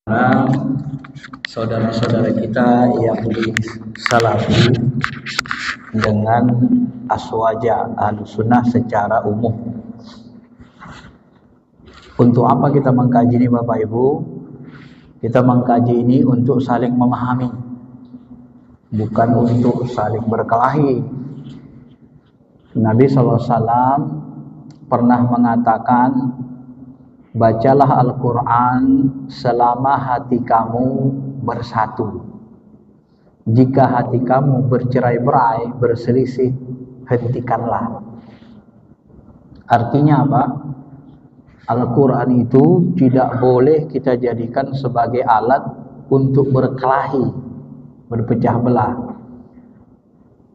Nah, saudara-saudara kita yang di Salafi dengan Aswaja Ahlussunnah secara umum. Untuk apa kita mengkaji ini Bapak Ibu? Kita mengkaji ini untuk saling memahami, bukan untuk saling berkelahi. Nabi SAW pernah mengatakan, bacalah Al-Quran selama hati kamu bersatu. Jika hati kamu bercerai-berai, berselisih, hentikanlah. Artinya apa? Al-Quran itu tidak boleh kita jadikan sebagai alat untuk berkelahi, berpecah belah.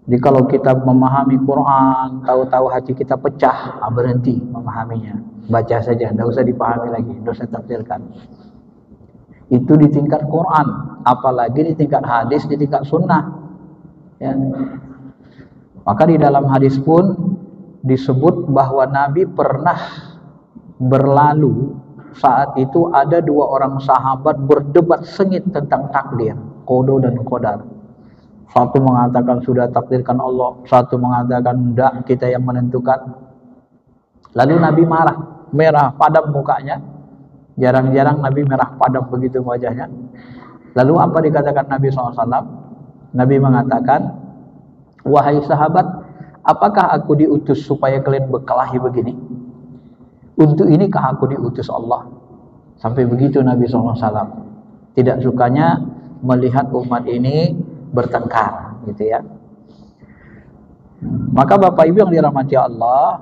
Jadi kalau kita memahami Quran, tahu-tahu hati kita pecah, berhenti memahaminya. Baca saja, tidak usah dipahami lagi, tidak usah tafsirkan. Itu di tingkat Quran, apalagi di tingkat hadis, di tingkat sunnah. Ya. Maka di dalam hadis pun disebut bahwa Nabi pernah berlalu, saat itu ada dua orang sahabat berdebat sengit tentang takdir, qada dan qadar. Satu mengatakan sudah takdirkan Allah, satu mengatakan tidak, kita yang menentukan. Lalu Nabi marah, merah padam mukanya. Jarang-jarang Nabi merah padam begitu wajahnya. Lalu apa dikatakan Nabi SAW? Nabi mengatakan, wahai sahabat, apakah aku diutus supaya kalian berkelahi begini? Untuk inikah aku diutus Allah? Sampai begitu Nabi SAW. Tidak sukanya melihat umat ini bertengkar, gitu ya. Maka Bapak Ibu yang dirahmati Allah,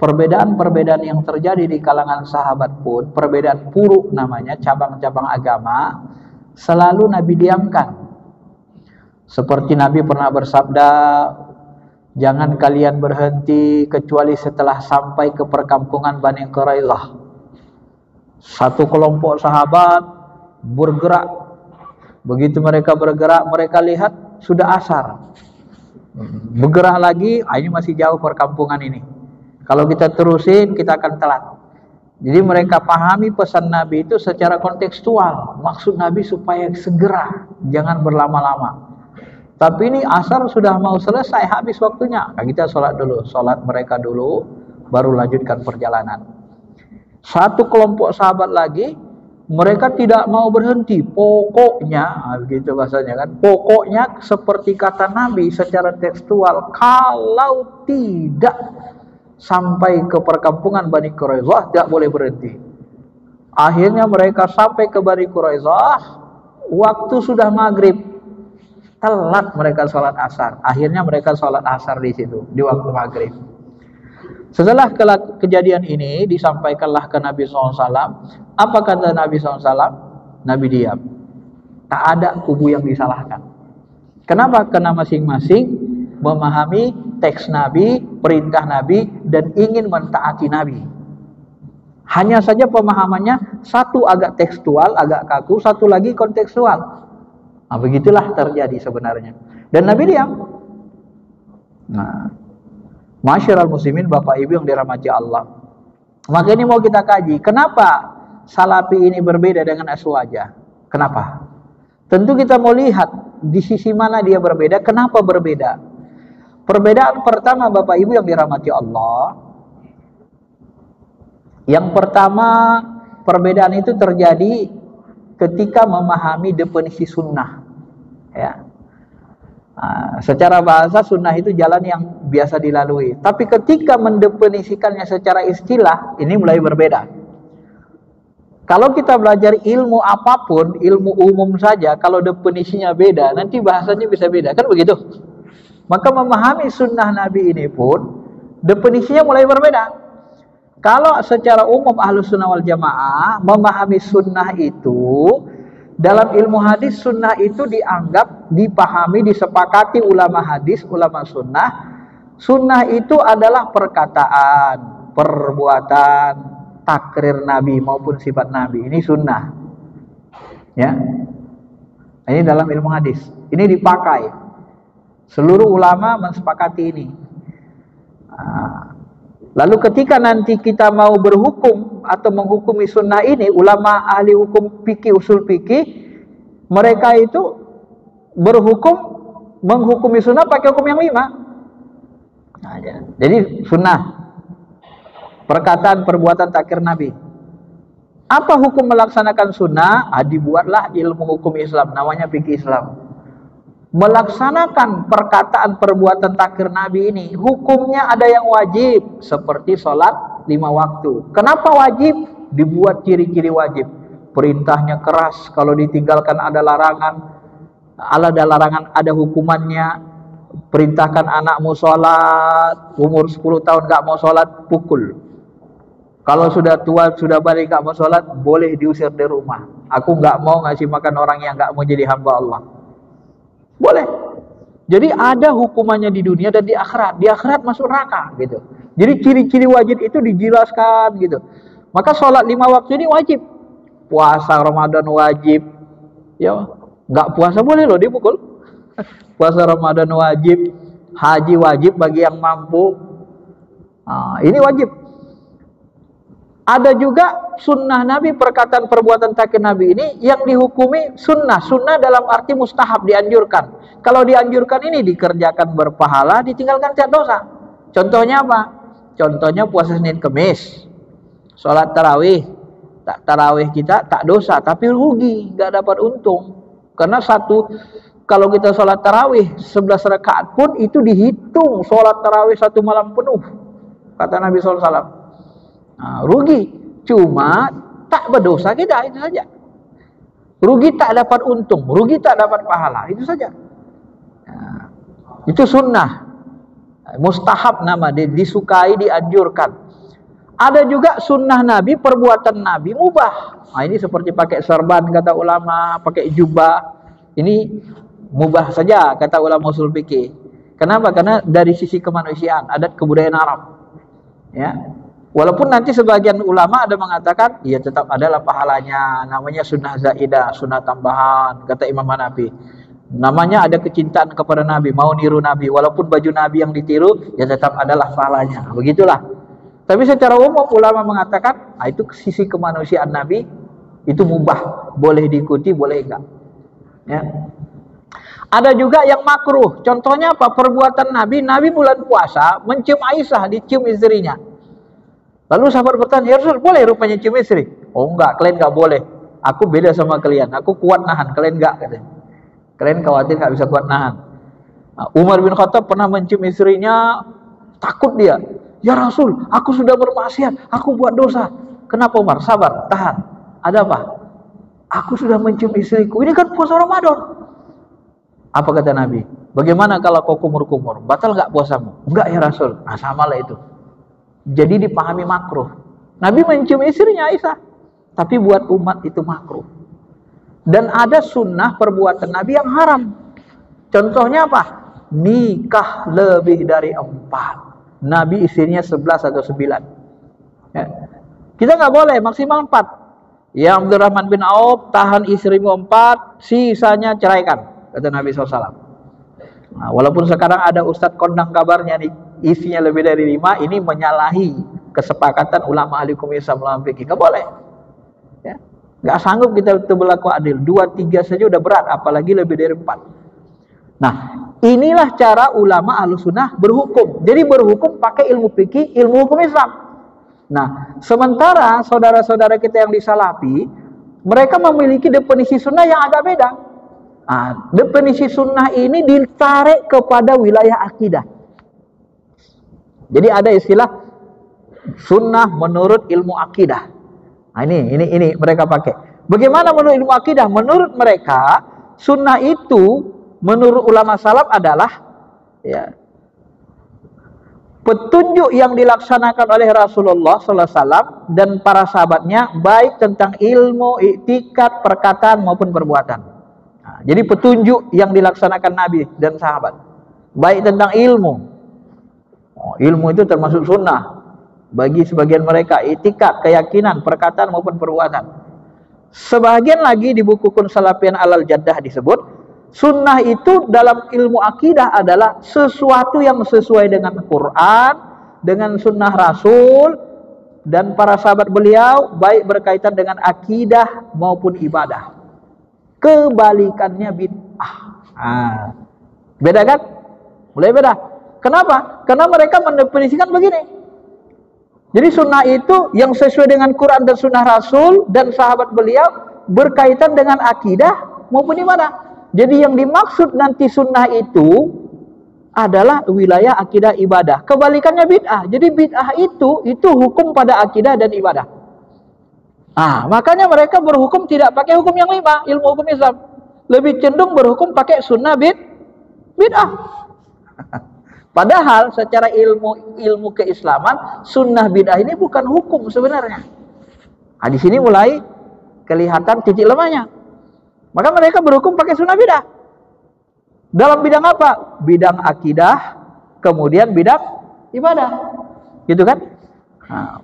perbedaan-perbedaan yang terjadi di kalangan sahabat pun, perbedaan furu namanya, cabang-cabang agama, selalu Nabi diamkan. Seperti Nabi pernah bersabda, jangan kalian berhenti kecuali setelah sampai ke perkampungan Bani Quraidah. Satu kelompok sahabat bergerak. Begitu mereka bergerak, mereka lihat sudah asar. Bergerak lagi, ini masih jauh perkampungan ini. Kalau kita terusin, kita akan telat. Jadi mereka pahami pesan Nabi itu secara kontekstual. Maksud Nabi supaya segera, jangan berlama-lama. Tapi ini asar sudah mau selesai, habis waktunya. Nah, kita sholat dulu, sholat mereka dulu, baru lanjutkan perjalanan. Satu kelompok sahabat lagi, mereka tidak mau berhenti. Pokoknya, begitu bahasanya kan, pokoknya seperti kata Nabi secara tekstual, kalau tidak sampai ke perkampungan Bani Quraidah, tidak boleh berhenti. Akhirnya mereka sampai ke Bani Quraidah, waktu sudah maghrib, telat mereka sholat asar. Akhirnya mereka sholat asar di situ, di waktu maghrib. Setelah kejadian ini disampaikanlah ke Nabi SAW. Apa kata Nabi SAW? Nabi diam. Tak ada kubu yang disalahkan. Kenapa? Karena masing-masing memahami teks Nabi, perintah Nabi, dan ingin mentaati Nabi. Hanya saja pemahamannya satu agak tekstual, agak kaku, satu lagi kontekstual. Nah, begitulah terjadi sebenarnya. Dan Nabi diam. Nah, masyarul muslimin, Bapak Ibu yang dirahmati Allah. Maka ini mau kita kaji. Kenapa Salafi ini berbeda dengan Aswaja? Kenapa? Tentu kita mau lihat di sisi mana dia berbeda. Kenapa berbeda? Perbedaan pertama Bapak Ibu yang dirahmati Allah. Yang pertama, perbedaan itu terjadi ketika memahami definisi sunnah. Ya. Secara bahasa sunnah itu jalan yang biasa dilalui. Tapi ketika mendefinisikannya secara istilah, ini mulai berbeda. Kalau kita belajar ilmu apapun, ilmu umum saja, kalau definisinya beda, nanti bahasanya bisa beda, kan begitu? Maka memahami sunnah Nabi ini pun, definisinya mulai berbeda. Kalau secara umum Ahlussunnah wal Jamaah, memahami sunnah itu, dalam ilmu hadis sunnah itu dianggap, dipahami, disepakati ulama hadis, ulama sunnah. Sunnah itu adalah perkataan, perbuatan, takrir Nabi maupun sifat Nabi. Ini sunnah. Ya. Ini dalam ilmu hadis. Ini dipakai. Seluruh ulama mensepakati ini. Lalu ketika nanti kita mau berhukum atau menghukumi sunnah ini, ulama ahli hukum fikih, usul fikih, mereka itu menghukumi sunnah pakai hukum yang 5. Nah, jadi sunnah, perkataan, perbuatan, takhir Nabi. Apa hukum melaksanakan sunnah? Dibuatlah ilmu hukum Islam, namanya fikih Islam. Melaksanakan perkataan, perbuatan, takhir Nabi ini, hukumnya ada yang wajib, seperti sholat 5 waktu. Kenapa wajib? Dibuat ciri-ciri wajib. Perintahnya keras, kalau ditinggalkan ada larangan. Ada larangan, ada hukumannya. Perintahkan anakmu sholat, umur 10 tahun gak mau sholat, pukul. Kalau sudah tua, sudah balik gak mau sholat, boleh diusir dari rumah. Aku gak mau ngasih makan orang yang gak mau jadi hamba Allah. Boleh. Jadi ada hukumannya di dunia dan di akhirat. Di akhirat masuk neraka gitu. Jadi ciri-ciri wajib itu dijelaskan gitu. Maka sholat 5 waktu ini wajib. Puasa Ramadan wajib. Ya, nggak puasa boleh loh dipukul. Puasa Ramadan wajib. Haji wajib bagi yang mampu. Nah, ini wajib. Ada juga sunnah Nabi, perkataan, perbuatan, takhir Nabi ini yang dihukumi sunnah. Sunnah dalam arti mustahab, dianjurkan. Kalau dianjurkan ini dikerjakan berpahala, ditinggalkan tidak dosa. Contohnya apa? Contohnya puasa Senin Kemis, sholat tarawih. Tarawih kita tak dosa, tapi rugi, nggak dapat untung. Karena kalau kita sholat tarawih 11 rakaat pun itu dihitung sholat tarawih 1 malam penuh, kata Nabi SAW. Nah, rugi, cuma tak berdosa kita, itu saja. Rugi tak dapat untung, rugi tak dapat pahala, itu saja. Nah, itu sunnah, mustahab nama, disukai, dianjurkan. Ada juga sunnah Nabi, perbuatan Nabi mubah. Nah, ini seperti pakai serban kata ulama, pakai jubah, ini mubah saja kata ulama usul fikih. Kenapa? Karena dari sisi kemanusiaan, adat kebudayaan Arab. Ya. Walaupun nanti sebagian ulama ada mengatakan, ya tetap adalah pahalanya, namanya sunnah zaidah, sunnah tambahan, kata Imam Hanafi. Namanya ada kecintaan kepada Nabi, mau niru Nabi, walaupun baju Nabi yang ditiru, ya tetap adalah pahalanya. Begitulah. Tapi secara umum ulama mengatakan, itu sisi kemanusiaan Nabi, itu mubah, boleh diikuti, boleh enggak. Ya. Ada juga yang makruh. Contohnya apa? Perbuatan Nabi, Nabi bulan puasa mencium Aisyah, dicium istrinya. Lalu sahabat bertanya, ya Rasul, boleh rupanya cium istri? Oh enggak, kalian enggak boleh. Aku beda sama kalian, aku kuat nahan, kalian enggak, katanya. Kalian khawatir enggak bisa kuat nahan. Nah, Umar bin Khattab pernah mencium istrinya, takut dia. Ya Rasul, aku sudah bermaksiat, aku buat dosa. Kenapa Umar? Sabar, tahan. Ada apa? Aku sudah mencium istriku, ini kan puasa Ramadan. Apa kata Nabi? Bagaimana kalau kau kumur-kumur? Batal enggak puasamu? Enggak ya Rasul. Nah, samalah itu. Jadi dipahami makruh. Nabi mencium istrinya Aisyah, tapi buat umat itu makruh. Dan ada sunnah perbuatan Nabi yang haram. Contohnya apa? Nikah lebih dari 4. Nabi istrinya 11 atau 9. Ya. Kita nggak boleh, maksimal 4. Ya Abdurrahman bin Auf, tahan istrimu 4, sisanya ceraikan, kata Nabi SAW. Nah, walaupun sekarang ada ustadz kondang kabarnya nih, isinya lebih dari 5, ini menyalahi kesepakatan ulama ahli hukum Islam ulama fikih. Nggak boleh. Ya. Nggak sanggup kita berlaku adil. 2, 3 saja udah berat, apalagi lebih dari 4. Nah, inilah cara ulama ahlu sunnah berhukum. Jadi berhukum pakai ilmu fikih, ilmu hukum Islam. Nah, sementara saudara-saudara kita yang di Salafi, mereka memiliki definisi sunnah yang agak beda. Nah, definisi sunnah ini ditarik kepada wilayah akidah. Jadi ada istilah sunnah menurut ilmu akidah. Nah, ini mereka pakai. Bagaimana menurut ilmu akidah? Menurut mereka, sunnah itu menurut ulama salaf adalah ya, petunjuk yang dilaksanakan oleh Rasulullah SAW dan para sahabatnya, baik tentang ilmu, iktikad, perkataan maupun perbuatan. Nah, jadi petunjuk yang dilaksanakan Nabi dan sahabat, baik tentang ilmu. Ilmu itu termasuk sunnah bagi sebagian mereka, iktikad, keyakinan, perkataan maupun perbuatan. Sebagian lagi di buku Kun Salafiyan Alal Jaddah disebut, sunnah itu dalam ilmu akidah adalah sesuatu yang sesuai dengan Quran, dengan sunnah Rasul dan para sahabat beliau, baik berkaitan dengan akidah maupun ibadah. Kebalikannya bid'ah. Beda kan? Mulai beda. Kenapa? Karena mereka mendefinisikan begini. Jadi sunnah itu yang sesuai dengan Quran dan sunnah Rasul dan sahabat beliau berkaitan dengan akidah maupun ibadah. Jadi yang dimaksud nanti sunnah itu adalah wilayah akidah ibadah. Kebalikannya bid'ah. Jadi bid'ah itu hukum pada akidah dan ibadah. Makanya mereka berhukum tidak pakai hukum yang 5, ilmu hukum Islam. Lebih cenderung berhukum pakai sunnah bid'ah. Padahal secara ilmu keislaman, sunnah bid'ah ini bukan hukum sebenarnya. Di sini mulai kelihatan titik lemahnya. Maka mereka berhukum pakai sunnah bid'ah. Dalam bidang apa? Bidang akidah, kemudian bidang ibadah. Gitu kan?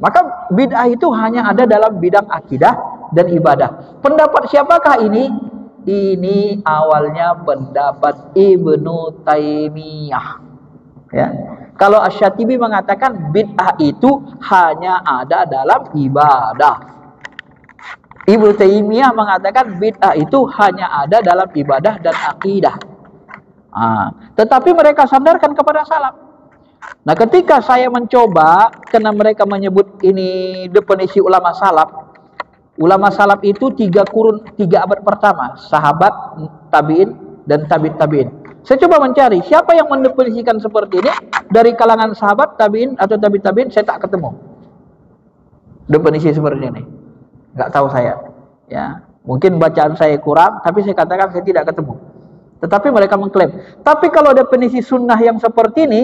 Maka bid'ah itu hanya ada dalam bidang akidah dan ibadah. Pendapat siapakah ini? Ini awalnya pendapat Ibnu Taimiyah. Ya. Kalau Asy-Syatibi mengatakan bid'ah itu hanya ada dalam ibadah. Ibnu Taimiyah mengatakan bid'ah itu hanya ada dalam ibadah dan akidah. Tetapi mereka sandarkan kepada salaf. Nah, ketika saya mencoba, karena mereka menyebut ini definisi ulama salaf. Ulama salaf itu 3 abad pertama, sahabat, tabi'in dan tabi'in. Saya coba mencari siapa yang mendefinisikan seperti ini dari kalangan sahabat, tabi'in atau tabi'in, saya tak ketemu definisi seperti ini. Enggak tahu saya. Ya, mungkin bacaan saya kurang, tapi saya katakan saya tidak ketemu. Tetapi mereka mengklaim. Tapi kalau definisi sunnah yang seperti ini,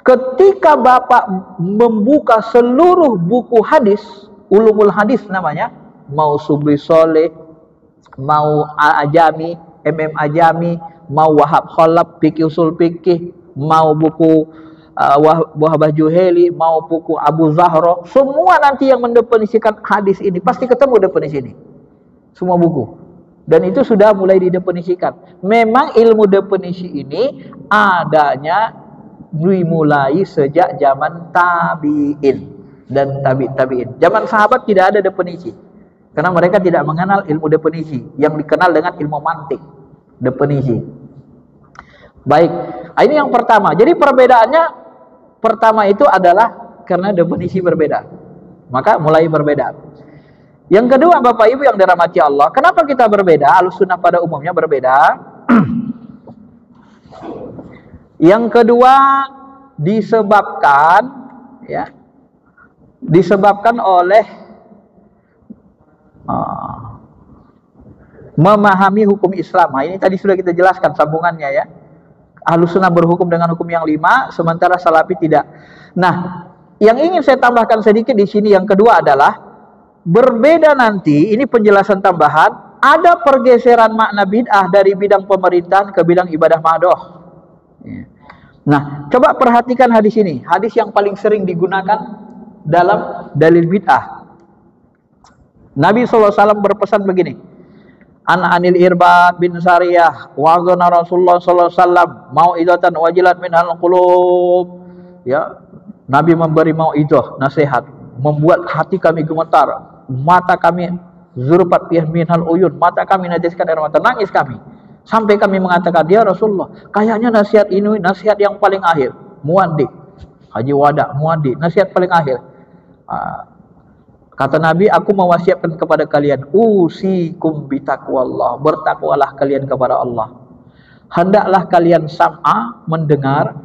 ketika Bapak membuka seluruh buku hadis, ulumul hadis namanya, mau Subli Soleh, mau Ajami, Ajami, mau Wahab Khalaf, Fikih Usul Fikih, mau buku Wahbah Juheli, mau buku Abu Zahra, semua nanti yang mendefinisikan hadis ini pasti ketemu definisi ini. Semua buku. Dan itu sudah mulai didefinisikan. Memang ilmu definisi ini adanya dimulai sejak zaman tabi'in dan tabi'in. Zaman sahabat tidak ada definisi. Karena mereka tidak mengenal ilmu definisi. Yang dikenal dengan ilmu mantik. Definisi. Baik. Ini yang pertama. Jadi perbedaannya pertama itu adalah karena definisi berbeda. Maka mulai berbeda. Yang kedua, Bapak Ibu yang dirahmati Allah, kenapa kita berbeda? Ahlussunnah pada umumnya berbeda. Yang kedua disebabkan oleh memahami hukum Islam. Ini tadi sudah kita jelaskan sambungannya ya. Ahlussunnah berhukum dengan hukum yang 5, sementara Salafi tidak. Nah, yang ingin saya tambahkan sedikit di sini yang kedua adalah berbeda nanti, ini penjelasan tambahan, ada pergeseran makna bid'ah dari bidang pemerintahan ke bidang ibadah mahdoh. Nah, coba perhatikan hadis ini, hadis yang paling sering digunakan dalam dalil bid'ah. Nabi SAW berpesan begini, Anil Irbad bin Sariyah wa'adhana Rasulullah SAW mau'idatan wajilat minhal qulub. Ya, Nabi memberi mau'idah, nasihat, membuat hati kami gemetar, mata kami zurfat fiha minal uyun, mata kami najiskan air mata, nangis kami. Sampai kami mengatakan, ya Rasulullah, kayaknya nasihat ini nasihat yang paling akhir. Muaddi, Haji Wada, Muaddi, nasihat paling akhir. Kata Nabi, aku mewasiatkan kepada kalian, usikum bitaqwallah, bertakwalah kalian kepada Allah. Hendaklah kalian sam'a, mendengar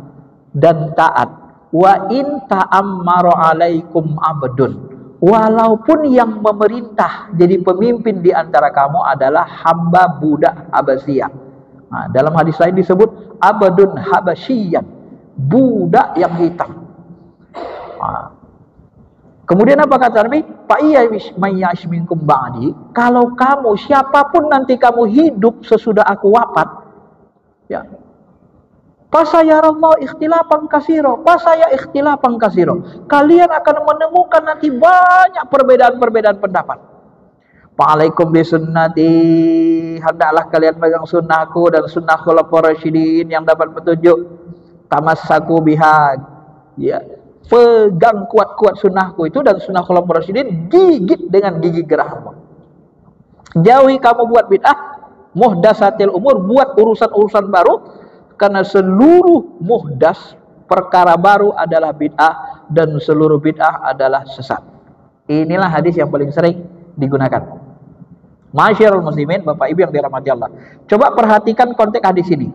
dan taat. Wa in ta'ammara alaikum abdun, walaupun yang memerintah jadi pemimpin di antara kamu adalah hamba budak Abbasiyah. Dalam hadis lain disebut abdun habasyiyan, budak yang hitam. Kemudian apa kata Nabi? Fa iya mayyash minkum ba'di, kalau kamu siapapun nanti kamu hidup sesudah aku wafat, ya, Fasayarallahu ikhtilafan katsira, ikhtilafan katsira. Kalian akan menemukan nanti banyak perbedaan-perbedaan pendapat. Fa'alaikum bisunnati, hendaklah kalian pegang sunnahku dan sunnah khulafaur rasyidin yang dapat petunjuk. Tamassaku biha, Ya, pegang kuat-kuat sunnahku itu dan sunnah khulafaur rasyidin, gigit dengan gigi gerahmu. Jauhi kamu buat bid'ah, muhdatsatil umur, buat urusan-urusan baru, karena seluruh muhdas, perkara baru adalah bid'ah, dan seluruh bid'ah adalah sesat. Inilah hadis yang paling sering digunakan. Masyarul muslimin, Bapak Ibu yang dirahmati Allah, coba perhatikan konteks hadis ini.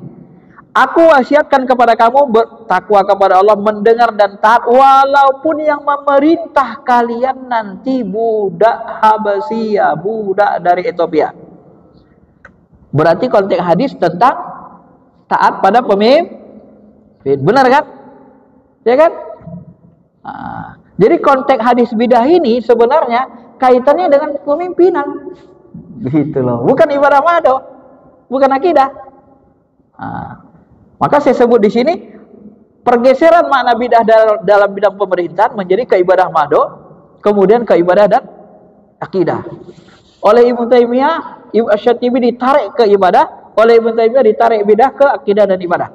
Aku wasiatkan kepada kamu bertakwa kepada Allah, mendengar dan taat, walaupun yang memerintah kalian nanti budak Habasyah, budak dari Ethiopia. Berarti konteks hadis tentang taat pada pemimpin. Benar kan? Ya kan? Jadi konteks hadis bidah ini sebenarnya kaitannya dengan kepemimpinan. Gitu loh. Bukan ibadah mado, bukan akidah. Maka saya sebut di sini pergeseran makna bidah dalam bidang pemerintahan menjadi keibadah mado, kemudian keibadah dan akidah. Oleh Ibnu Taimiyah, Ibnu Asy-Syatibi ditarik ke ibadah, oleh Ibnu Taimiyah ditarik bidah ke akidah dan ibadah.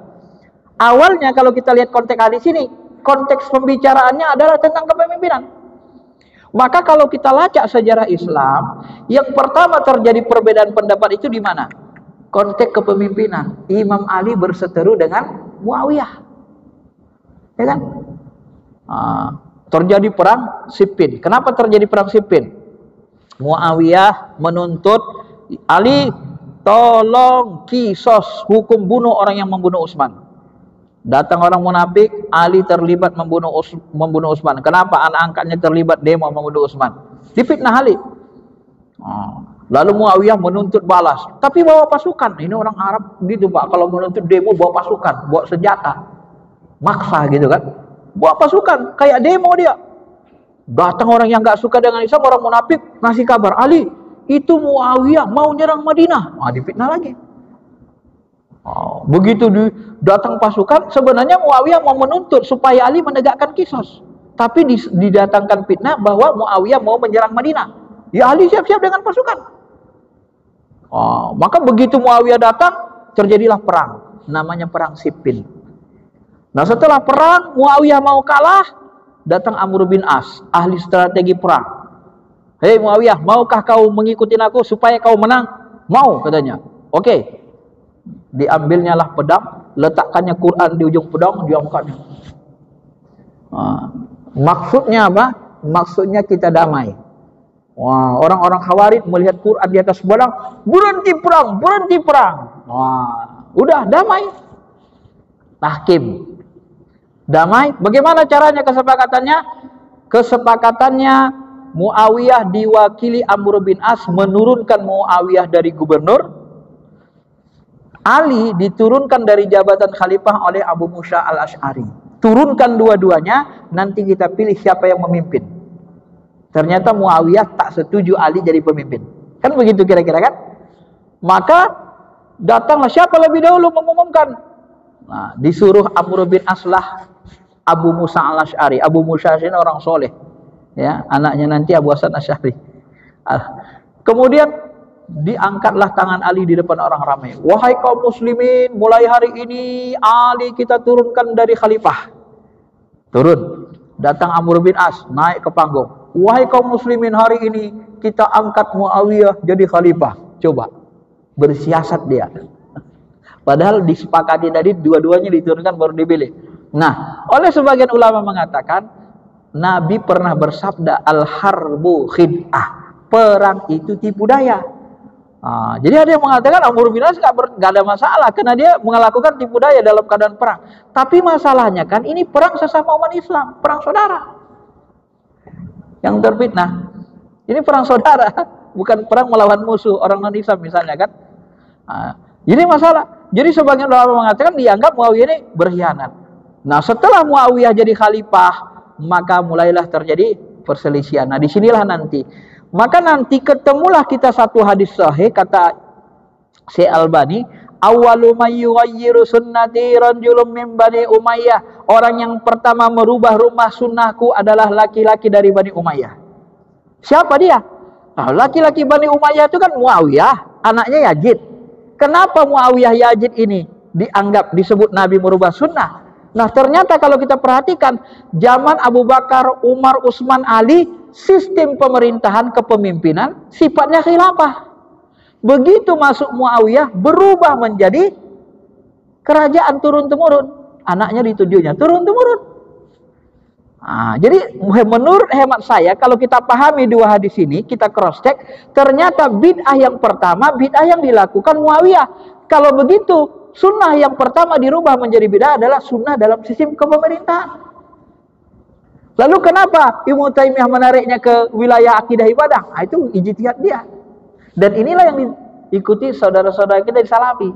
Awalnya kalau kita lihat konteks hadis ini, konteks pembicaraannya adalah tentang kepemimpinan. Maka kalau kita lacak sejarah Islam, yang pertama terjadi perbedaan pendapat itu di mana? Konteks kepemimpinan. Imam Ali berseteru dengan Muawiyah, ya kan? Terjadi perang Siffin. Kenapa terjadi perang Siffin? Muawiyah menuntut Ali, tolong kisos, hukum bunuh orang yang membunuh Utsman. Datang orang munafik, Ali terlibat membunuh Utsman. Kenapa? Anak angkatnya terlibat demo membunuh Utsman. Difitnah Ali. Lalu Muawiyah menuntut balas, tapi bawa pasukan. Ini orang Arab gitu Pak, kalau menuntut demo bawa pasukan, bawa senjata, maksa gitu kan, bawa pasukan, kayak demo dia. Datang orang yang gak suka dengan Islam, orang munafik, ngasih kabar, Ali, itu Muawiyah mau nyerang Madinah. Difitnah lagi. Begitu datang pasukan, sebenarnya Muawiyah mau menuntut supaya Ali menegakkan kisos, tapi didatangkan fitnah bahwa Muawiyah mau menyerang Madinah. Ya Ali siap-siap dengan pasukan. Maka begitu Muawiyah datang, terjadilah perang, namanya perang Siffin. Nah setelah perang, Muawiyah mau kalah, datang Amr bin As, ahli strategi perang. Hei Muawiyah, maukah kau mengikuti aku supaya kau menang? Mau, katanya. Oke. Diambilnya lah pedang, letakkannya Quran di ujung pedang, diangkatnya. Maksudnya apa? Maksudnya kita damai. Orang-orang Khawarij melihat Quran di atas pedang, berhenti perang, berhenti perang. Udah damai. Tahkim. Damai. Bagaimana caranya kesepakatannya? Kesepakatannya Muawiyah diwakili Amr bin As menurunkan Muawiyah dari gubernur, Ali diturunkan dari jabatan khalifah oleh Abu Musa al-Asy'ari. Turunkan dua-duanya, nanti kita pilih siapa yang memimpin. Ternyata Muawiyah tak setuju Ali jadi pemimpin. Kan begitu kira-kira kan? Maka datanglah siapa lebih dahulu mengumumkan. Disuruh Amr bin Aslah Abu Musa al-Asy'ari. Abu Musa ini orang soleh. Ya, anaknya nanti Abu Hasan Asy'ari. Kemudian diangkatlah tangan Ali di depan orang ramai. Wahai kaum muslimin, mulai hari ini Ali kita turunkan dari khalifah. Turun. Datang Amr bin As naik ke panggung. Wahai kaum muslimin, hari ini kita angkat Muawiyah jadi khalifah. Coba bersiasat dia. Padahal disepakati tadi dua-duanya diturunkan baru dipilih. Nah, oleh sebagian ulama mengatakan Nabi pernah bersabda al-harbu khid'ah. Perang itu tipu daya. Jadi ada yang mengatakan Amr bin As gak ada masalah karena dia melakukan tipu daya dalam keadaan perang. Tapi masalahnya kan ini perang sesama umat Islam, perang saudara. Yang terfitnah. Ini perang saudara, bukan perang melawan musuh orang non-Islam misalnya kan. Ini masalah. Jadi sebagian ulama mengatakan dianggap Muawiyah ini berkhianat. Nah, setelah Muawiyah jadi khalifah, maka mulailah terjadi perselisihan. Nah, disinilah nanti. Maka nanti ketemulah kita satu hadis sahih kata Syekh Albani, awwalu may yughayyiru sunnati rajulun min Bani Umayyah. Orang yang pertama merubah rumah sunnahku adalah laki-laki dari Bani Umayyah. Siapa dia? Laki-laki Bani Umayyah itu kan Muawiyah, anaknya Yazid. Kenapa Muawiyah Yazid ini dianggap disebut Nabi merubah sunnah? Nah, ternyata kalau kita perhatikan zaman Abu Bakar, Umar, Utsman, Ali, sistem pemerintahan kepemimpinan sifatnya khilafah. Begitu masuk Muawiyah berubah menjadi kerajaan turun-temurun. Anaknya ditujunya turun-temurun. Nah, jadi menurut hemat saya, kalau kita pahami dua hadis ini, kita cross check, ternyata bid'ah yang pertama, bid'ah yang dilakukan Muawiyah. Kalau begitu, sunnah yang pertama dirubah menjadi bid'ah adalah sunnah dalam sistem kepemerintahan. Lalu kenapa Ibnu Taimiyah menariknya ke wilayah akidah ibadah? Nah, itu ijtihad dia. Dan inilah yang diikuti saudara-saudara kita di Salafi.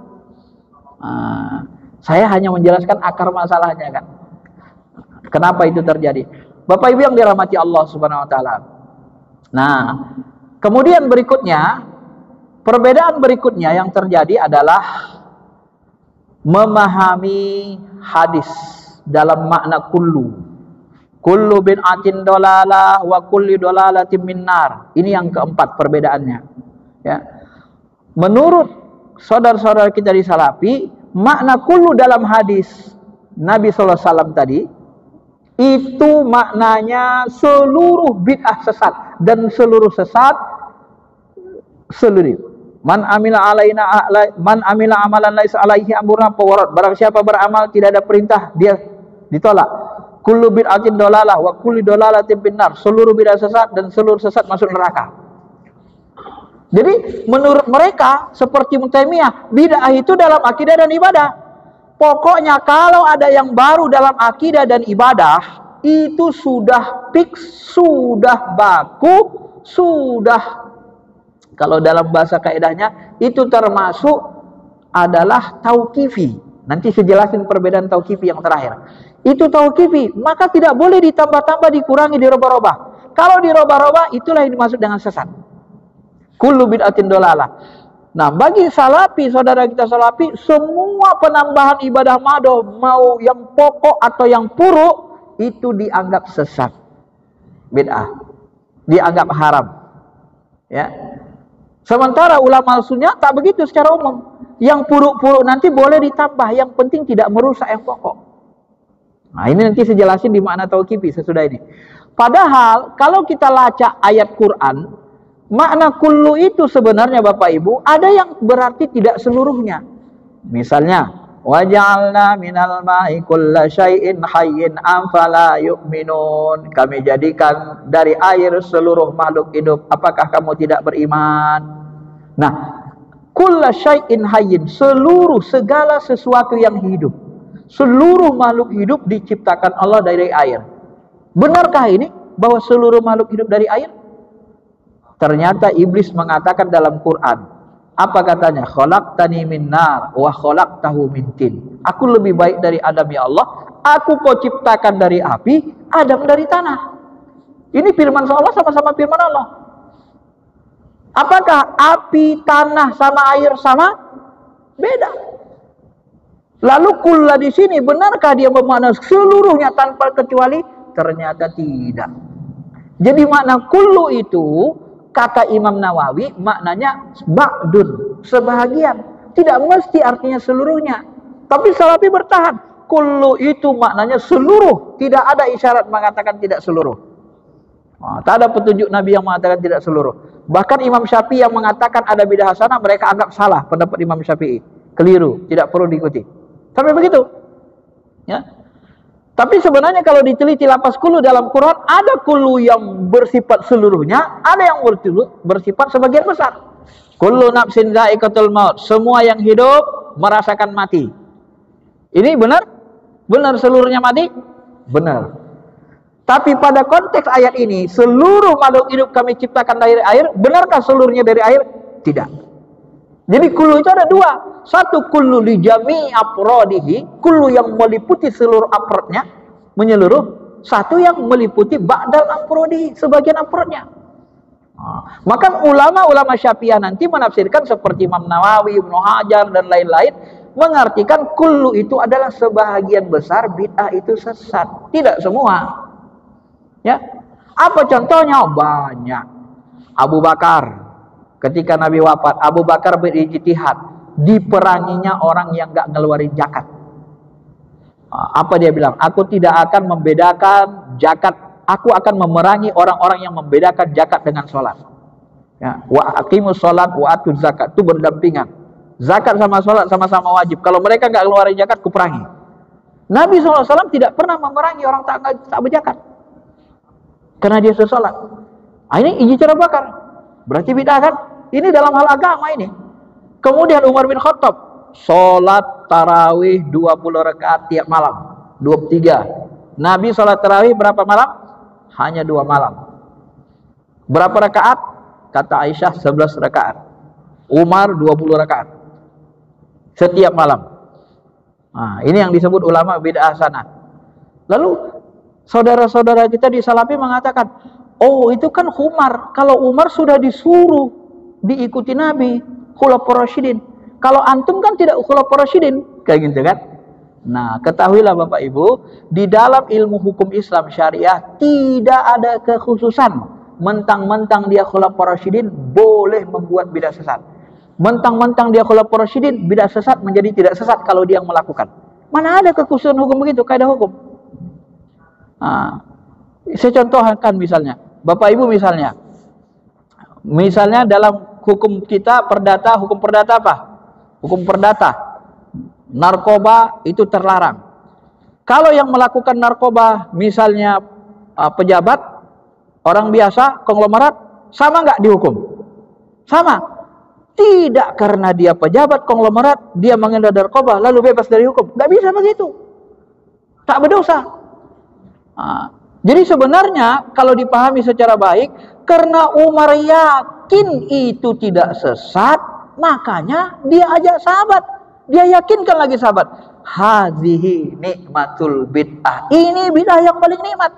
Nah, saya hanya menjelaskan akar masalahnya kan. Kenapa itu terjadi? Bapak Ibu yang dirahmati Allah Subhanahu wa taala. Nah, kemudian berikutnya, perbedaan berikutnya yang terjadi adalah memahami hadis dalam makna kullu. Kullu bid'atin dolalah wa kulli dolalatin minnar. Ini yang keempat perbedaannya. Ya. Menurut saudara-saudara kita di Salafi, makna kullu dalam hadis Nabi SAW tadi, itu maknanya seluruh bid'ah sesat. Dan seluruh sesat, seluruh. Man amila amalan laisa alaihi amruna fawarat. Barang siapa beramal tidak ada perintah, dia ditolak. Kullu bid'atin dolalah wa kulli dolalatin finnar. Seluruh bid'ah sesat dan seluruh sesat masuk neraka. Jadi menurut mereka seperti Ibnu Taimiyah, bid'ah itu dalam akidah dan ibadah. Pokoknya kalau ada yang baru dalam akidah dan ibadah, itu sudah fix, sudah baku, sudah, kalau dalam bahasa kaidahnya itu termasuk adalah tauqifi. Nanti saya jelasin perbedaan tauqifi yang terakhir. Itu tauqifi, maka tidak boleh ditambah-tambah, dikurangi, dirubah-rubah. Kalau dirubah-rubah, itulah yang dimaksud dengan sesat. Kullu bid'atin dolalah. Nah, bagi Salafi, saudara kita Salafi, semua penambahan ibadah mado, mau yang pokok atau yang puruk, itu dianggap sesat, bid'ah, dianggap haram. Ya. Sementara ulama sunnah tak begitu secara umum. Yang puruk-puruk nanti boleh ditambah, yang penting tidak merusak yang pokok. Nah, ini nanti saya jelasin di makna tauqifi sesudah ini. Padahal kalau kita lacak ayat Quran, makna kullu itu sebenarnya Bapak Ibu ada yang berarti tidak seluruhnya. Misalnya, waja'alna minal ma'i kulla syai'in hayyin afala yu'minun. Kami jadikan dari air seluruh makhluk hidup. Apakah kamu tidak beriman? Nah, kulla syai'in hayyin, seluruh segala sesuatu yang hidup. Seluruh makhluk hidup diciptakan Allah dari air. Benarkah ini bahwa seluruh makhluk hidup dari air? Ternyata iblis mengatakan dalam Quran, apa katanya? Khalaqtani min nar wa khalaqtahu min tin. Aku lebih baik dari Adam ya Allah. Aku kau ciptakan dari api, Adam dari tanah. Ini firman Allah sama-sama firman Allah. Apakah api, tanah sama air sama? Beda. Lalu kulla di sini benarkah dia bermakna seluruhnya tanpa kecuali? Ternyata tidak. Jadi makna kullu itu kata Imam Nawawi maknanya ba'dun, sebahagian. Tidak mesti artinya seluruhnya. Tapi Salafi bertahan. Kullu itu maknanya seluruh. Tidak ada isyarat mengatakan tidak seluruh. Nah, tak ada petunjuk Nabi yang mengatakan tidak seluruh. Bahkan Imam Syafi'i yang mengatakan ada bidah hasanah, mereka anggap salah pendapat Imam Syafi'i. Keliru, tidak perlu diikuti. Sampai begitu. Ya. Tapi sebenarnya kalau diteliti lafaz kullu dalam Quran, ada kullu yang bersifat seluruhnya, ada yang bersifat sebagian besar. Kullu nafsin dha'iqatul maut, semua yang hidup merasakan mati. Ini benar? Benar seluruhnya mati? Benar. Tapi pada konteks ayat ini, seluruh makhluk hidup kami ciptakan dari air, benarkah seluruhnya dari air? Tidak. Jadi kullu itu ada dua. Satu kullu li jami' afrodihi, kullu yang meliputi seluruh afrodnya, menyeluruh. Satu yang meliputi ba'dal afrodihi, sebagian afrodnya. Maka ulama-ulama Syafi'iyah nanti menafsirkan seperti Imam Nawawi, Ibnu Hajar dan lain-lain, mengartikan kullu itu adalah sebahagian besar, bid'ah itu sesat. Tidak semua. Ya. Apa contohnya? Banyak. Abu Bakar, ketika Nabi wafat, Abu Bakar berijtihad, diperanginya orang yang gak ngeluarin zakat. Apa dia bilang? Aku tidak akan membedakan zakat. Aku akan memerangi orang-orang yang membedakan zakat dengan sholat. Ya, wa aqimus sholat wa atuz zakat, itu berdampingan. Zakat sama sholat sama-sama wajib. Kalau mereka nggak keluarin zakat, kuperangi. Nabi SAW tidak pernah memerangi orang tak berzakat karena dia sholat. Ini ijtihad Abu Bakar. Berarti bid'ah kan? Ini dalam hal agama ini. Kemudian Umar bin Khattab sholat tarawih 20 rakaat tiap malam, 23. Nabi sholat tarawih berapa malam? Hanya 2 malam. Berapa rakaat? Kata Aisyah 11 rakaat. Umar 20 rakaat setiap malam. Nah, ini yang disebut ulama bid'ah sanad. Lalu saudara-saudara kita di Salafi mengatakan, oh itu kan Umar. Kalau Umar sudah disuruh diikuti Nabi, Khulafaur Rasyidin. Kalau antum kan tidak Khulafaur Rasyidin, kayak gitu kan? Nah, ketahuilah Bapak Ibu, di dalam ilmu hukum Islam syariah tidak ada kekhususan. Mentang-mentang dia Khulafaur Rasyidin boleh membuat bidah sesat. Mentang-mentang dia Khulafaur Rasyidin, bidah sesat menjadi tidak sesat kalau dia yang melakukan. Mana ada kekhususan hukum begitu, kaidah hukum. Nah, saya contohkan misalnya, Bapak Ibu misalnya dalam hukum kita perdata, hukum perdata apa? Hukum perdata, narkoba itu terlarang. Kalau yang melakukan narkoba misalnya pejabat, orang biasa, konglomerat, sama nggak dihukum? Sama. Tidak karena dia pejabat konglomerat, dia mengedar narkoba lalu bebas dari hukum. Nggak bisa begitu. Tak berdosa. Nah, jadi sebenarnya kalau dipahami secara baik, karena Umar yakin itu tidak sesat, makanya dia ajak sahabat. Dia yakinkan lagi sahabat. Hadhihi nikmatul bid'ah. Ini bid'ah yang paling nikmat.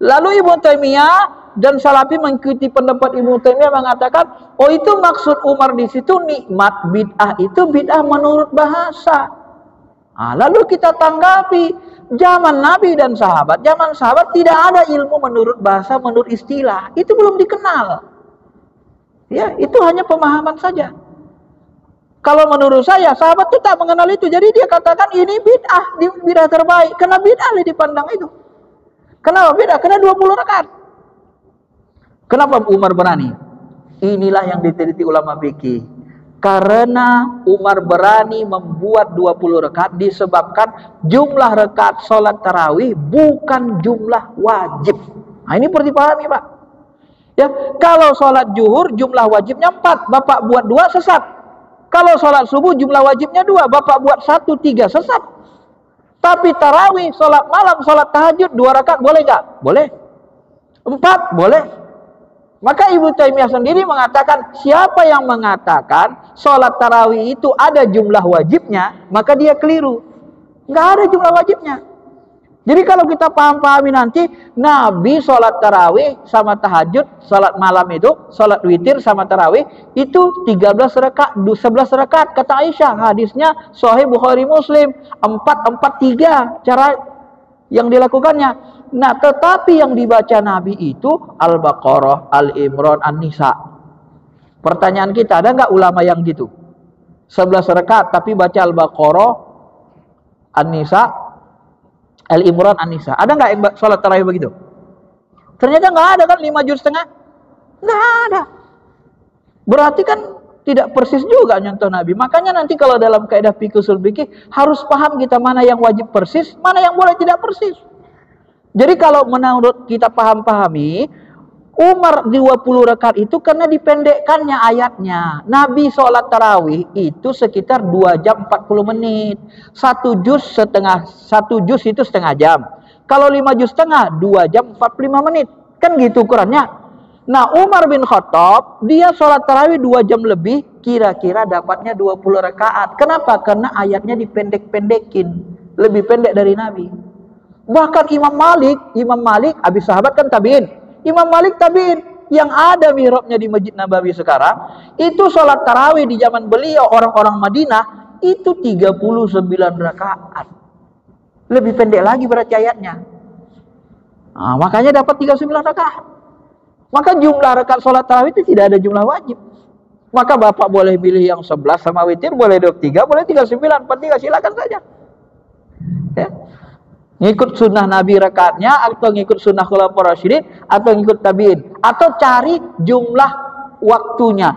Lalu Ibnu Taimiyah dan Salafi mengikuti pendapat Ibnu Taimiyah mengatakan, oh itu maksud Umar di situ nikmat bid'ah itu bid'ah menurut bahasa. Nah, lalu kita tanggapi, zaman Nabi dan sahabat, zaman sahabat tidak ada ilmu menurut bahasa, menurut istilah. Itu belum dikenal. Ya, itu hanya pemahaman saja. Kalau menurut saya, sahabat itu tak mengenal itu. Jadi dia katakan ini bid'ah, bid'ah terbaik. Karena bid'ah dipandang itu. Kenapa bid'ah? Karena 20 rakaat. Kenapa Umar berani? Inilah yang diteliti ulama fikih. Karena Umar berani membuat 20 rakaat disebabkan jumlah rakaat sholat tarawih bukan jumlah wajib. Nah, ini perlu dipahami, Pak. Ya, kalau sholat zuhur jumlah wajibnya 4, Bapak buat 2 sesat. Kalau sholat subuh jumlah wajibnya 2, Bapak buat 1, 3 sesat. Tapi tarawih, sholat malam, sholat tahajud 2 rakaat boleh nggak? Boleh. 4 boleh. Maka Ibnu Taimiyah sendiri mengatakan, siapa yang mengatakan sholat tarawih itu ada jumlah wajibnya, maka dia keliru. Nggak ada jumlah wajibnya. Jadi kalau kita pahami nanti, Nabi sholat tarawih sama tahajud, sholat malam itu, sholat witir sama tarawih, itu 13 rakaat, 11 rakaat, kata Aisyah, hadisnya Sahih Bukhari Muslim, 4-4-3 cara yang dilakukannya. Nah, tetapi yang dibaca Nabi itu Al-Baqarah, Al-Imran, An-Nisa. Pertanyaan kita, ada nggak ulama yang gitu? 11 rakaat tapi baca Al-Baqarah, An-Nisa, Al-Imran, An-Nisa. Ada nggak yang sholat tarawih begitu? Ternyata nggak ada kan, 5 juz setengah? Nggak ada. Berarti kan tidak persis juga nyontoh Nabi. Makanya nanti kalau dalam kaidah fikih ushul fikih harus paham kita mana yang wajib persis, mana yang boleh tidak persis. Jadi kalau menurut kita pahami, Umar 20 rakaat itu karena dipendekkannya ayatnya. Nabi sholat tarawih itu sekitar 2 jam 40 menit. 1 juz itu setengah jam. Kalau 5 juz setengah, 2 jam 45 menit. Kan gitu ukurannya. Nah, Umar bin Khattab, dia sholat tarawih 2 jam lebih, kira-kira dapatnya 20 rakaat. Kenapa? Karena ayatnya dipendek-pendekin. Lebih pendek dari Nabi. Bahkan Imam Malik, habis sahabat kan tabi'in. Imam Malik tabi'in yang ada mihrabnya di Masjid Nabawi sekarang, itu sholat tarawih di zaman beliau orang-orang Madinah itu 39 rakaat. Lebih pendek lagi berarti ayatnya. Nah, makanya dapat 39 rakaat. Maka jumlah rakaat sholat tarawih itu tidak ada jumlah wajib. Maka Bapak boleh pilih yang 11 sama witir, boleh 23, boleh 39, 43, silakan saja. Ya. Ngikut sunnah Nabi rakaatnya, atau ngikut sunnah Khulafaur Rasyidin, atau ngikut tabi'in, atau cari jumlah waktunya.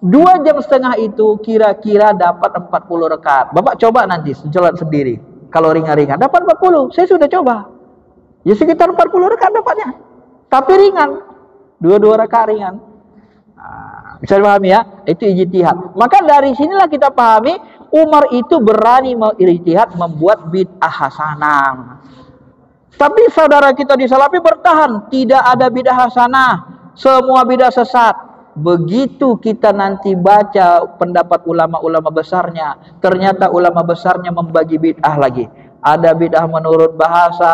2,5 jam itu kira-kira dapat 40 rakaat. Bapak coba nanti sholat sendiri. Kalau ringan-ringan dapat 40. Saya sudah coba. Ya sekitar 40 rakaat dapatnya. Tapi ringan. 2 rakaat ringan. Nah, bisa dipahami ya? Itu ijtihad. Maka dari sinilah kita pahami Umar itu berani ijtihad membuat bid'ah hasanah. Tapi saudara kita di Salafi bertahan, tidak ada bid'ah hasanah, semua bid'ah sesat. Begitu kita nanti baca pendapat ulama-ulama besarnya, ternyata ulama besarnya membagi bid'ah lagi. Ada bid'ah menurut bahasa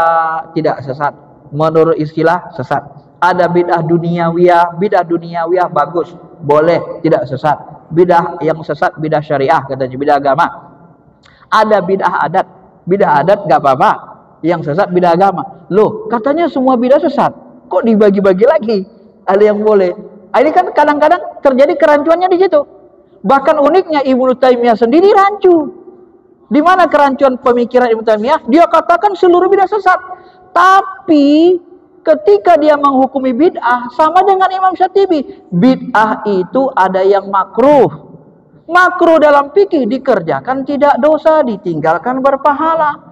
tidak sesat, menurut istilah sesat. Ada bid'ah duniawiyah bagus, boleh, tidak sesat. Bid'ah yang sesat bid'ah syariah, katanya bid'ah agama. Ada bid'ah adat gak apa-apa, yang sesat bid'ah agama. Loh, katanya semua bid'ah sesat, kok dibagi-bagi lagi? Ada yang boleh. Ini kan kadang-kadang terjadi kerancuannya di situ. Bahkan uniknya Ibnu Taimiyah sendiri rancu. Di mana kerancuan pemikiran Ibnu Taimiyah? Dia katakan seluruh bid'ah sesat. Tapi ketika dia menghukumi bid'ah sama dengan Imam Syatibi. Bid'ah itu ada yang makruh. Makruh dalam fikih dikerjakan tidak dosa, ditinggalkan berpahala.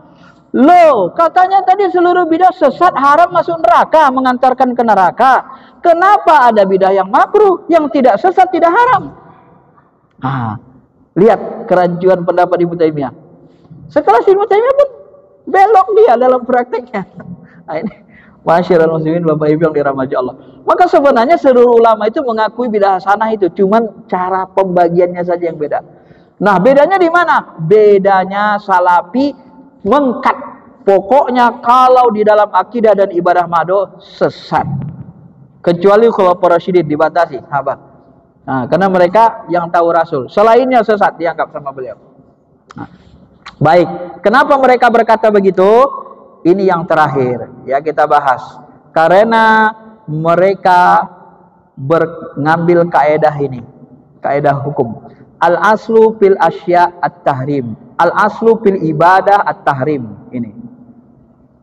Loh, katanya tadi seluruh bid'ah sesat haram masuk neraka, mengantarkan ke neraka. Kenapa ada bid'ah yang makruh, yang tidak sesat, tidak haram? Nah, lihat kerancuan pendapat Ibnu Taimiyah. Setelah Ibnu Taimiyah pun belok dia dalam prakteknya. Nah, ini Masyarul muslimin, Bapak Ibu yang dirahmati Allah. Maka sebenarnya seluruh ulama itu mengakui bid'ah hasanah itu, cuman cara pembagiannya saja yang beda. Nah, bedanya di mana? Bedanya Salafi mengkat. Pokoknya kalau di dalam akidah dan ibadah mado sesat. Kecuali Khulafaur Rasyidin dibatasi, sahabat. Nah, karena mereka yang tahu Rasul. Selainnya sesat dianggap sama beliau. Nah, baik, kenapa mereka berkata begitu? Ini yang terakhir ya kita bahas. Karena mereka mengambil kaedah ini, kaedah hukum. Al-aslu fil asya at-tahrim. Al-aslu fil ibadah at-tahrim. Ini.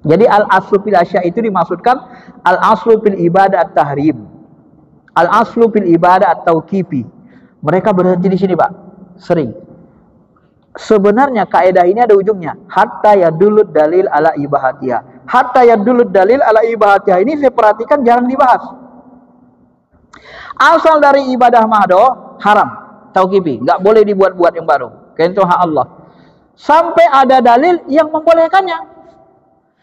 Jadi al-aslu fil asya itu dimaksudkan al-aslu fil ibadah at-tahrim. Al-aslu fil ibadah at-tauqifi. Mereka berhenti di sini, Pak. Sering. Sebenarnya kaedah ini ada ujungnya. Hatta yadulud dalil ala ibahatiha. Hatta yadulud dalil ala ibahatiha ini saya perhatikan jarang dibahas. Asal dari ibadah mahdo haram, tauqifi, nggak boleh dibuat-buat yang baru. Itu hak Allah. Sampai ada dalil yang membolehkannya.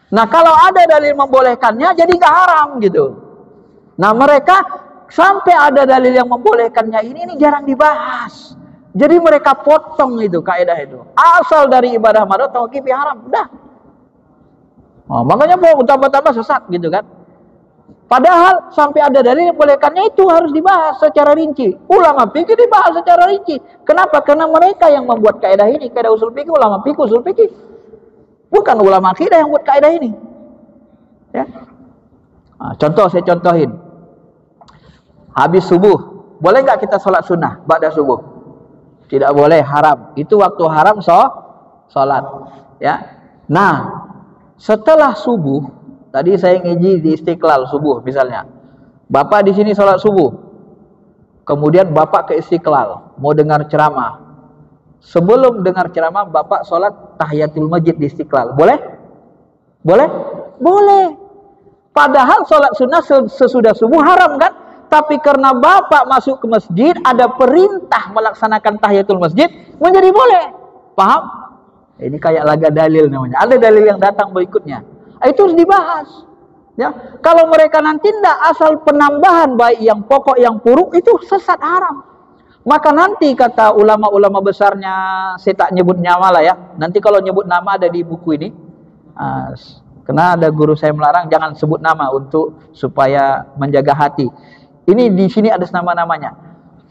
Nah, kalau ada dalil membolehkannya jadi nggak haram gitu. Nah, mereka sampai ada dalil yang membolehkannya ini jarang dibahas. Jadi mereka potong itu kaidah itu. Asal dari ibadah mahdo tauqifi haram, udah. Oh, makanya mau tambah-tambah sesat gitu kan. Padahal sampai ada dalil yang bolehkannya itu harus dibahas secara rinci. Ulama fikih dibahas secara rinci. Kenapa? Karena mereka yang membuat kaidah ini, kaidah usul fikih, ulama fikih, usul fikih. Bukan ulama akidah yang buat kaidah ini. Ya. Nah, contoh saya contohin. Habis subuh, boleh nggak kita sholat sunnah ba'da subuh? Tidak boleh, haram. Itu waktu haram sholat. Ya. Nah, setelah subuh, tadi saya ngiji di Istiqlal subuh misalnya. Bapak di sini sholat subuh. Kemudian Bapak ke Istiqlal, mau dengar ceramah. Sebelum dengar ceramah, Bapak sholat tahiyatul masjid di Istiqlal. Boleh? Boleh? Boleh. Padahal sholat sunnah sesudah subuh haram kan? Tapi karena Bapak masuk ke masjid, ada perintah melaksanakan tahiyatul masjid, menjadi boleh. Paham? Ini kayak laga dalil namanya. Ada dalil yang datang berikutnya. Itu harus dibahas. Ya, kalau mereka nanti tidak asal penambahan baik yang pokok yang puruk itu sesat haram. Maka nanti kata ulama-ulama besarnya, saya tak nyebut nama lah ya. Nanti kalau nyebut nama ada di buku ini. Karena ada guru saya melarang jangan sebut nama untuk supaya menjaga hati. Ini di sini ada nama-namanya.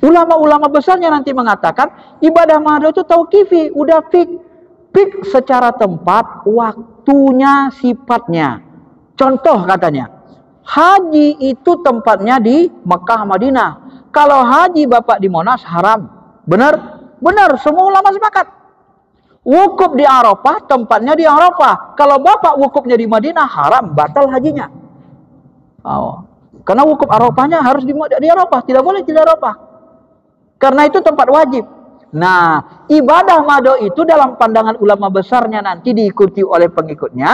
Ulama-ulama besarnya nanti mengatakan ibadah mahdo itu tauqifi, udah fik secara tempat, waktunya, sifatnya. Contoh katanya, haji itu tempatnya di Mekah, Madinah. Kalau haji Bapak di Monas haram. Benar? Benar, semua ulama sepakat. Wukuf di Arafah, tempatnya di Arafah. Kalau bapak wukufnya di Madinah, haram, batal hajinya. Oh. Karena wukuf Arafahnya harus di Arafah, tidak boleh di Arafah. Karena itu tempat wajib. Nah, ibadah mado itu dalam pandangan ulama besarnya nanti diikuti oleh pengikutnya.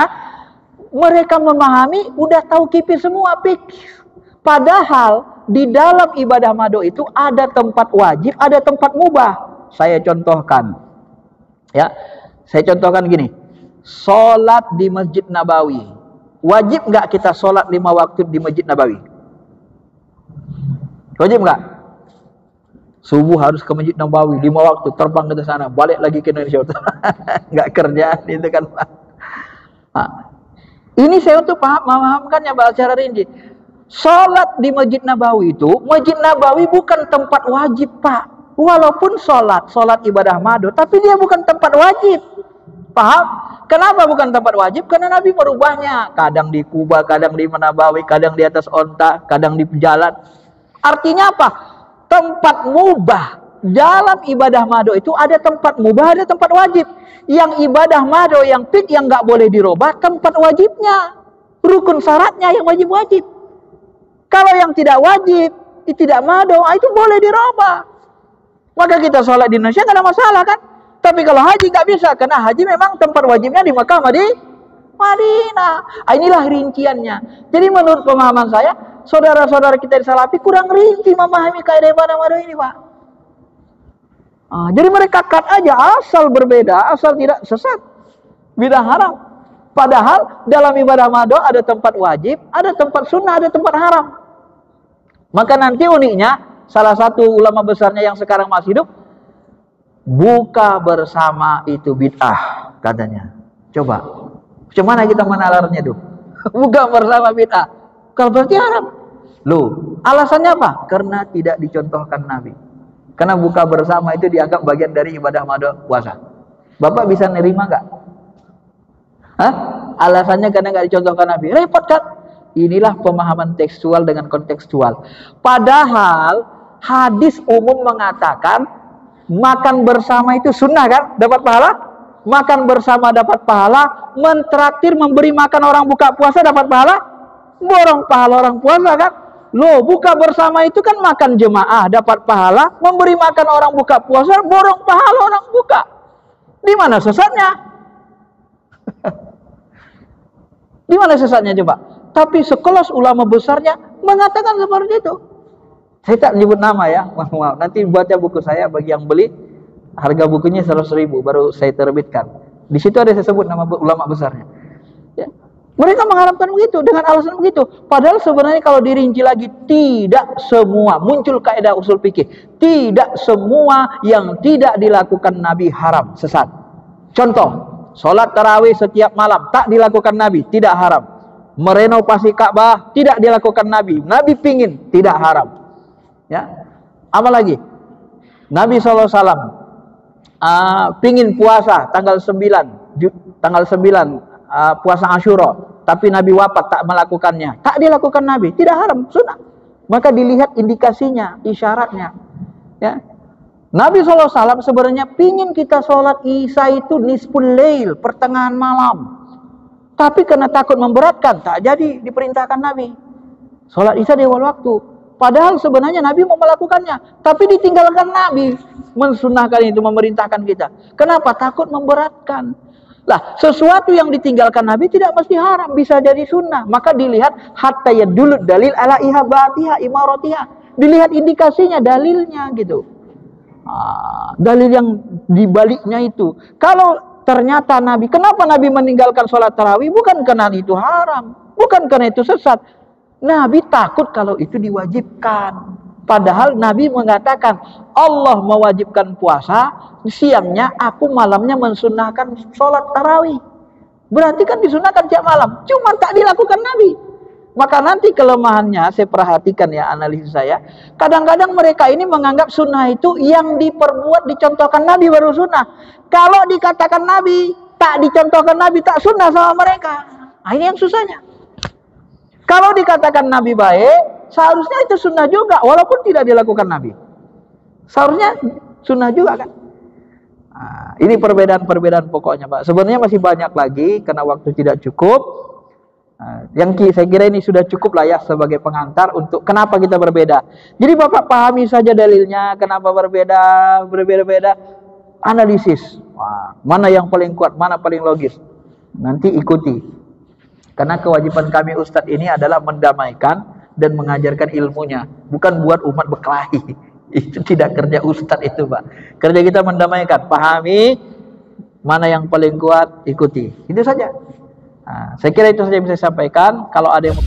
Mereka memahami, udah tahu kipis semua fikih. Padahal di dalam ibadah mado itu ada tempat wajib, ada tempat mubah. Saya contohkan. Ya, saya contohkan gini. Sholat di Masjid Nabawi. Wajib nggak kita sholat 5 waktu di Masjid Nabawi? Wajib nggak? Subuh harus ke Masjid Nabawi 5 waktu, terbang ke sana, balik lagi ke Indonesia. Nggak kerjaan itu kan, Pak. Nah, ini saya untuk memahamkannya secara rinci. Sholat di Masjid Nabawi itu, Masjid Nabawi bukan tempat wajib, Pak. Walaupun sholat ibadah mado, tapi dia bukan tempat wajib. Paham? Kenapa bukan tempat wajib? Karena Nabi merubahnya. Kadang di Kuba, kadang di Nabawi, kadang di atas onta, kadang di jalan. Artinya apa? Tempat mubah. Dalam ibadah mado itu ada tempat mubah, ada tempat wajib. Yang ibadah mado, yang nggak boleh dirubah, tempat wajibnya. Rukun syaratnya yang wajib-wajib. Kalau yang tidak wajib, tidak mado, itu boleh dirubah. Maka kita sholat di Indonesia tidak ada masalah kan? Tapi kalau haji nggak bisa, karena haji memang tempat wajibnya di Makkah, Madinah. Inilah rinciannya. Jadi menurut pemahaman saya, saudara-saudara kita di Salafi kurang rinci memahami kaidah ibadah mado ini, Pak. Jadi mereka cut aja, asal berbeda, asal tidak sesat, bidah haram. Padahal dalam ibadah mado ada tempat wajib, ada tempat sunnah, ada tempat haram. Maka nanti uniknya, salah satu ulama besarnya yang sekarang masih hidup, buka bersama itu bid'ah, katanya. Coba, bagaimana kita menalarnya tuh? Buka bersama bid'ah. Kalau berarti haram. Loh, alasannya apa? Karena tidak dicontohkan Nabi. Karena buka bersama itu dianggap bagian dari ibadah mado puasa. Bapak bisa nerima nggak? Alasannya karena nggak dicontohkan Nabi. Repot kan? Inilah pemahaman tekstual dengan kontekstual. Padahal hadis umum mengatakan makan bersama itu sunnah kan? Dapat pahala? Makan bersama dapat pahala. Mentraktir memberi makan orang buka puasa dapat pahala? Borong pahala orang puasa kan? Loh, buka bersama itu kan makan jemaah dapat pahala. Memberi makan orang buka puasa borong pahala orang buka. Di mana sesatnya? Di mana sesatnya coba? Tapi sekelas ulama besarnya mengatakan seperti itu. Saya tak menyebut nama ya, maaf. Nanti baca buku saya, bagi yang beli, harga bukunya 100.000 baru saya terbitkan. Di situ ada saya sebut nama ulama besarnya. Ya. Mereka mengharapkan begitu dengan alasan begitu. Padahal sebenarnya kalau dirinci lagi, tidak semua, muncul kaidah usul fikih, tidak semua yang tidak dilakukan Nabi haram, sesat. Contoh, sholat tarawih setiap malam tak dilakukan Nabi, tidak haram. Merenovasi Ka'bah tidak dilakukan Nabi, Nabi pingin, tidak haram. Ya, apa lagi? Nabi SAW pingin puasa tanggal 9 puasa Asyura, tapi Nabi wafat tak melakukannya, tak dilakukan Nabi, tidak haram, sunnah. Maka dilihat indikasinya, isyaratnya. Ya, Nabi SAW sebenarnya pingin kita sholat Isya itu nisful lail, pertengahan malam. Tapi karena takut memberatkan, tak jadi diperintahkan Nabi. Sholat Isya di awal waktu. Padahal sebenarnya Nabi mau melakukannya, tapi ditinggalkan Nabi. Mensunahkan itu, memerintahkan kita. Kenapa? Takut memberatkan. Lah, sesuatu yang ditinggalkan Nabi tidak mesti haram, bisa jadi sunnah. Maka dilihat hatta yadulud dalil ala ihabatiha imaratiha. Dilihat indikasinya, dalilnya gitu. Dalil yang dibaliknya itu. Kalau ternyata Nabi, kenapa Nabi meninggalkan sholat tarawih? Bukan karena itu haram, bukan karena itu sesat. Nabi takut kalau itu diwajibkan. Padahal Nabi mengatakan, Allah mewajibkan puasa, siangnya aku malamnya mensunahkan sholat tarawih. Berarti kan disunahkan tiap malam, cuma tak dilakukan Nabi. Maka nanti kelemahannya, saya perhatikan ya analisis saya, kadang-kadang mereka ini menganggap sunnah itu yang diperbuat, dicontohkan Nabi baru sunnah. Kalau dikatakan Nabi, tak dicontohkan Nabi, tak sunnah sama mereka. Nah, ini yang susahnya. Kalau dikatakan Nabi baik, seharusnya itu sunnah juga, walaupun tidak dilakukan Nabi. Seharusnya sunnah juga kan. Nah, ini perbedaan-perbedaan pokoknya, Pak. Sebenarnya masih banyak lagi karena waktu tidak cukup. Nah, saya kira ini sudah cukup lah ya sebagai pengantar untuk kenapa kita berbeda. Jadi Bapak pahami saja dalilnya, kenapa berbeda-beda, analisis. Wah, mana yang paling kuat, mana paling logis. Nanti ikuti. Karena kewajiban kami Ustadz ini adalah mendamaikan dan mengajarkan ilmunya, bukan buat umat berkelahi. Itu tidak kerja Ustadz itu, Pak. Kerja kita mendamaikan, pahami mana yang paling kuat, ikuti. Itu saja. Nah, saya kira itu saja yang bisa saya sampaikan. Kalau ada yang